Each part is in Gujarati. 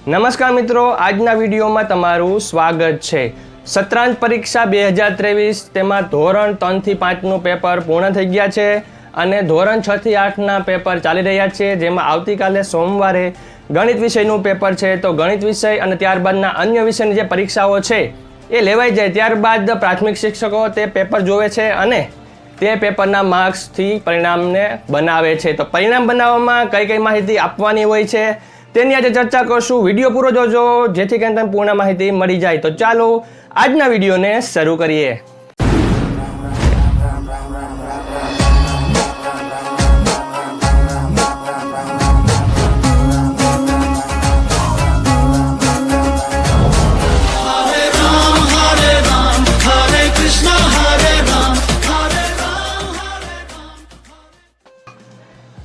નમસ્કાર મિત્રો, આજના વિડીયોમાં તમારું સ્વાગત છે। સત્રાંત પરીક્ષા 2023 તેમાં ધોરણ 3 થી 5નું પેપર પૂર્ણ થઈ ગયા છે અને ધોરણ 6 થી 8ના પેપર ચાલી રહ્યા છે, જેમાં આવતીકાલે સોમવારે ગણિત વિષયનું પેપર છે। તો ગણિત વિષય અને ત્યારબાદના અન્ય વિષયની જે પરીક્ષાઓ છે એ લેવાઈ જાય ત્યારબાદ પ્રાથમિક શિક્ષકો તે પેપર જોવે છે અને તે પેપરના માર્ક્સથી પરિણામને બનાવે છે। તો પરિણામ બનાવવામાં કઈ કઈ માહિતી આપવાની હોય છે તેની આજે ચર્ચા કરશું। વિડીયો પૂરો જોજો જેથી કરીને તમને પૂર્ણ માહિતી મળી જાય। તો ચાલો આજના વિડીયોને શરૂ કરીએ।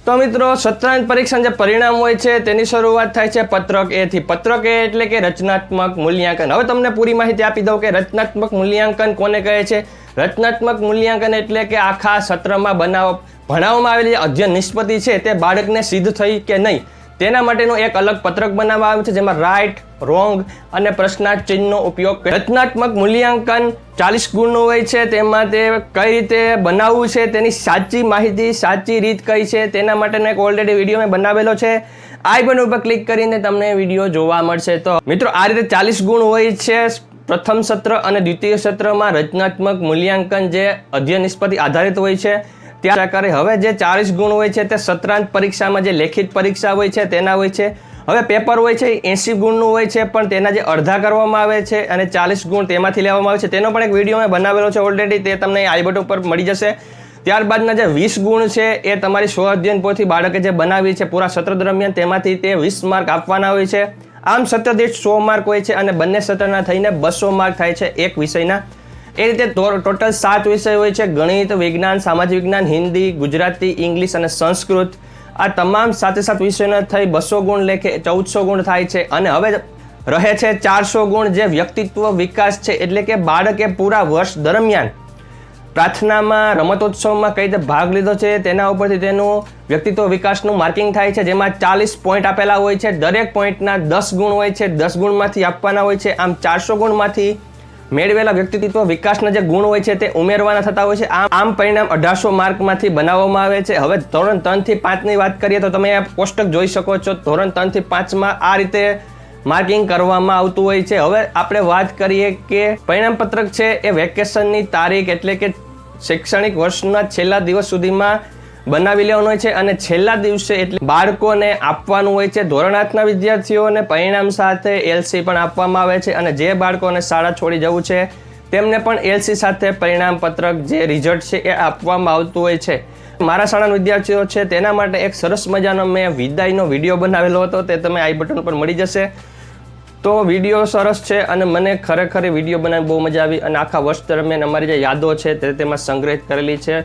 તો મિત્રો, સત્રાંત પરીક્ષાના જે પરિણામ હોય છે તેની શરૂઆત થાય છે પત્રક એ થી। પત્રક એ એટલે કે રચનાત્મક મૂલ્યાંકન। હવે તમને પૂરી માહિતી આપી દઉં કે રચનાત્મક મૂલ્યાંકન કોને કહે છે। રચનાત્મક મૂલ્યાંકન એટલે કે આખા સત્રમાં ભણાવવામાં આવેલી અધ્યયન નિષ્પત્તિ છે તે બાળકને સિદ્ધ થઈ કે નહીં તેના માટેનું એક અલગ પત્રક બનાવવામાં આવે છે, જેમાં રાઈટ, રોંગ અને પ્રશ્નાર્થ ચિહ્નનો ઉપયોગ કરે। રચનાત્મક મૂલ્યાંકન 40 ગુણનું હોય છે, તેમાં તે કઈ રીતે બનાવવું છે તેની સાચી માહિતી, સાચી રીત કઈ છે તેના માટેનો એક ઓલરેડી વિડીયો મેં બનાવેલો છે। આઈ બટન ઉપર ક્લિક કરીને તમને વિડીયો જોવા મળશે। તો મિત્રો, આ રીતે 40 ગુણ હોય છે પ્રથમ સત્ર અને દ્વિતીય સત્રમાં રચનાત્મક મૂલ્યાંકન જે અધ્યયન નિષ્પત્તિ આધારિત હોય છે ત્યાં કરે। હવે જે 40 ગુણ હોય છે તે સત્રાંત પરીક્ષામાં જે લેખિત પરીક્ષા હોય છે તેના હોય છે। હવે પેપર હોય છે 80 ગુણનું હોય છે, પણ તેના જે અડધા કરવામાં આવે છે અને 40 ગુણ તેમાંથી લેવામાં આવે છે તેનો પણ એક વિડીયો મેં બનાવેલો છે ઓલરેડી, તે તમને આઈ બટન ઉપર મળી જશે। ત્યારબાદના જે 20 ગુણ છે એ તમારી સ્વ અધ્યયન પોથી બાળકે જે બનાવી છે પૂરા સત્ર દરમિયાન તેમાંથી તે 20 માર્ક આપવાના હોય છે। આમ સત્ર દીઠ 100 માર્ક હોય છે અને બંને સત્રના થઈને 200 માર્ક થાય છે એક વિષયના। એ રીતે ટોટલ 7 વિષય હોય છે: ગણિત, વિજ્ઞાન, સામાજિક વિજ્ઞાન, હિન્દી, ગુજરાતી, ઇંગ્લિશ અને સંસ્કૃત। આ તમામ 7 વિષયોના થઈ 200 ગુણ લેખે 1400 ગુણ થાય છે। અને હવે રહે છે 400 ગુણ જે વ્યક્તિત્વ વિકાસ છે, એટલે કે બાળકે પૂરા વર્ષ દરમિયાન પ્રાર્થનામાં, રમતોત્સવમાં કઈ રીતે ભાગ લીધો છે તેના ઉપરથી તેનું વ્યક્તિત્વ વિકાસનું માર્કિંગ થાય છે, જેમાં 40 પોઈન્ટ આપેલા હોય છે। દરેક પોઈન્ટના 10 ગુણ હોય છે, 10 ગુણમાંથી આપવાના હોય છે। આમ 400 ગુણમાંથી મેળવેલા વ્યક્તિત્વ વિકાસના જે ગુણ હોય છે તે ઉમેરવાના થતા હોય છે। આમ પરિણામ 1800 માર્કમાંથી બનાવવામાં આવે છે। હવે ધોરણ 3 થી 5ની વાત કરીએ તો તમે આ કોષ્ટક જોઈ શકો છો। ધોરણ 3 થી 5માં આ રીતે માર્કિંગ કરવામાં આવતું હોય છે। હવે આપણે વાત કરીએ કે પરિણામ પત્રક છે એ વેકેશનની તારીખ એટલે કે શૈક્ષણિક વર્ષના છેલ્લા દિવસ સુધીમાં બનાવી લેવાનું હોય છે અને છેલ્લા દિવસે એટલે બાળકોને આપવાનું હોય છે। ધોરણ 8ના વિદ્યાર્થીઓને પરિણામ સાથે એલસી પણ આપવામાં આવે છે અને જે બાળકોને શાળા છોડી જવું છે તેમને પણ એલસી સાથે પરિણામ પત્રક જે રિઝલ્ટ છે એ આપવામાં આવતું હોય છે। મારા શાળાના વિદ્યાર્થીઓ છે તેના માટે એક સરસ મજાનો મેં વિદાયનો વિડીયો બનાવેલો હતો, તે તમે આઈ બટન ઉપર મળી જશે। તો વિડીયો સરસ છે અને મને ખરેખર વિડીયો બનાવી બહુ મજા આવી અને આખા વર્ષ દરમિયાન અમારી જે યાદો છે તે તેમાં સંગ્રહિત કરેલી છે।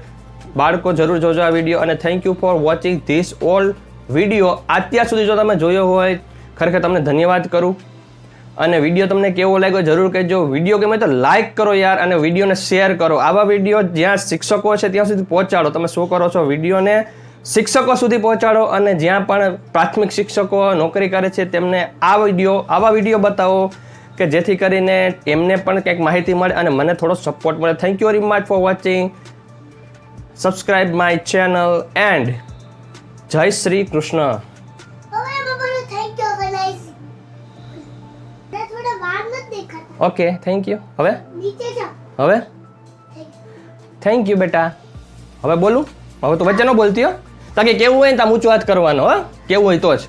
બાળકો જરૂર જોજો આ વિડીયો અને thank you for watching this all video. અત્યાર સુધી જો તમે જોયો હોય ખરેખર તમને ધન્યવાદ કરું અને વિડીયો તમને કેવો લાગ્યો જરૂર કહેજો। વિડીયો ગમે તો લાઇક કરો યાર અને વિડીયોને શેર કરો। આવા વિડીયો જ્યાં શિક્ષકો છે ત્યાં સુધી પહોંચાડો। તમે શું કરો છો, વિડીયોને શિક્ષકો સુધી પહોંચાડો અને જ્યાં પણ પ્રાથમિક શિક્ષકો નોકરી કરે છે તેમને આવા વિડીયો બતાવો કે જેથી કરીને એમને પણ કંઈક માહિતી મળે અને મને થોડો સપોર્ટ મળે। Thank you very much for watching. Subscribe my channel and જય Shri Krishna. Okay, thank you. હવે થેન્ક યુ બેટા। હવે બોલું? હવે તો વચ્ચે ન બોલતી હો, તાકે કેવું હોય ને તામ ઊંચો હાથ કરવાનો, હો કેવું હોય તો જ।